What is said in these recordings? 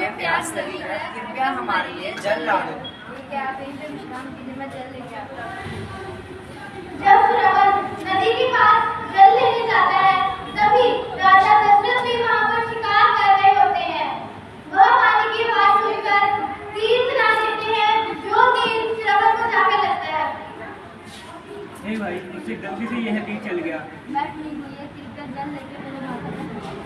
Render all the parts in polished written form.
में प्यास लगी है, कृपया हमारे लिए जल ला दो। आप यहीं पे विश्राम कीजिए, मैं जल लेके आता हूँ। जब श्रवण नदी के पास जल लेने जाता है, तभी राजा दशरथ भी वहां पर शिकार कर रहे होते हैं। वह पानी की आवाज सुनकर तीर चला देते हैं, जो तीर श्रवण को जाकर लगता है। हे भाई, मुझसे गलती से यह तीर चल गया। बैठ नहीं हुई है, कृपया जल लेके मेरे माता पिता।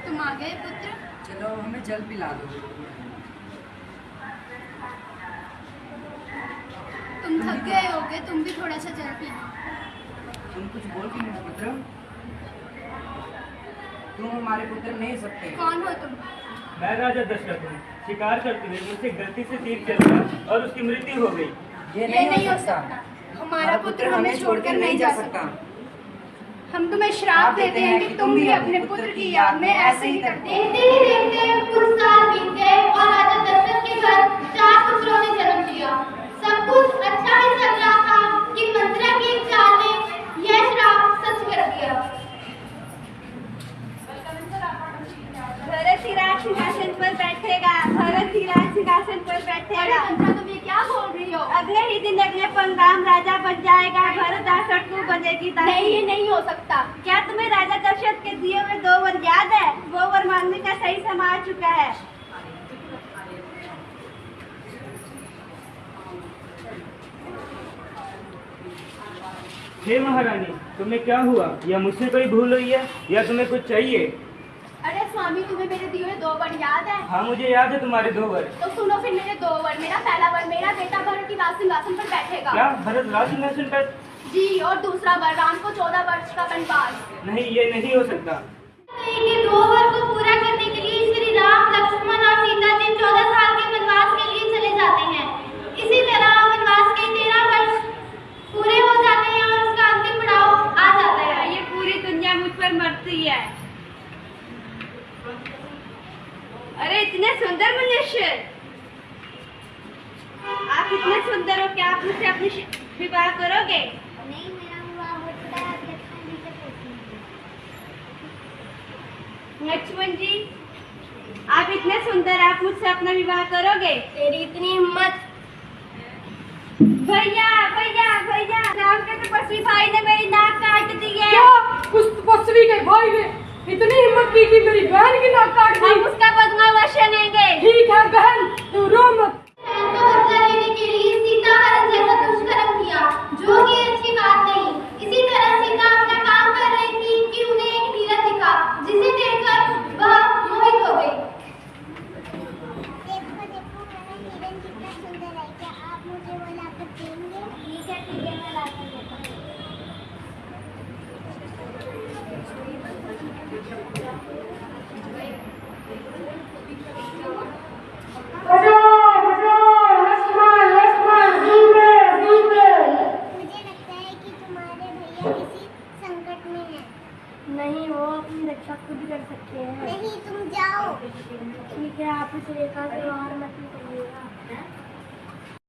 तुम आ गए पुत्र? चलो हमें जल पिला दो। तुम थक गए होगे, तुम भी थोड़ा सा जल पी लो। तुम कुछ बोल क्यों नहीं पुत्र? तुम हमारे पुत्र नहीं सकते। कौन हो तुम? मैं राजा दशरथ हूँ। शिकार करते हुए मुझसे गलती से तीर चल गया और उसकी मृत्यु हो गई। ये नहीं हो सकता। हमारा पुत्र हमें छोड़कर नहीं जा सकता। हम तुम्हें श्राप देते हैं कि तुम भी अपने पुत्र की याद में ऐसे ही करते। देखते ही देखते कुछ साल बीत गए और राजा दशरथ के घर 4 पुत्रों ने जन्म लिया। सब कुछ अच्छा ही चल रहा था कि मंत्रा की एक चाल ने यह श्राप सच कर दिया। भरत ही राज सिंहासन पर बैठेगा, भरत ही राज सिंहासन पर बैठेगा। तुम ये क्या बोल रही हो? अगले ही दिन अगले पल राम राजा बन जाएगा, भरत दासठ को बनेगी दासी। नहीं, ये नहीं हो सकता। क्या तुम्हें राजा दशरथ के दिए हुए 2 वर याद है? वो वर मांगने का सही समय आ चुका है। हे महारानी, तुम्हें क्या हुआ? या मुझसे कोई भूल हुई है या तुम्हें कुछ चाहिए? अरे स्वामी, तुम्हें मेरे दिए हुए 2 वर याद है? हाँ, मुझे याद है तुम्हारे 2 वर। तो सुनो फिर मेरे 2 वर। मेरा पहला वर, मेरा बेटा भरत ही राज सिंहासन पर बैठेगा। क्या भरत राज सिंहासन पर? जी, और दूसरा वर, राम को 14 वर्ष का वनवास। नहीं, ये नहीं हो सकता। ये 2 वर को पूरा करने के लिए श्री राम, लक्ष्मण और सीता जी 14 साल के वनवास के लिए चले जाते हैं। इसी तरह वनवास के 13 वर्ष पूरे हो जाते हैं और उसका अंतिम पड़ाव आ जाता है। ये पूरी दुनिया मुझ पर मरती है। अरे इतने सुंदर मनुष्य, आप इतने सुंदर हो, क्या आप मुझसे अपनी विवाह करोगे? नहीं, मेरा विवाह हो चुका है, अभी अच्छा नहीं। लक्ष्मण जी, आप इतने सुंदर, आप मुझसे अपना विवाह करोगे? तेरी इतनी हिम्मत। भैया भैया भैया, राम के तपस्वी भाई ने मेरी नाक काट दी है। क्या उस तपस्वी के भाई ने इतनी हिम्मत की कि मेरी बहन की नाक काट दी? हम उसका बदला अवश्य लेंगे। ठीक है बहन, तू रो मत। बदला लेने के लिए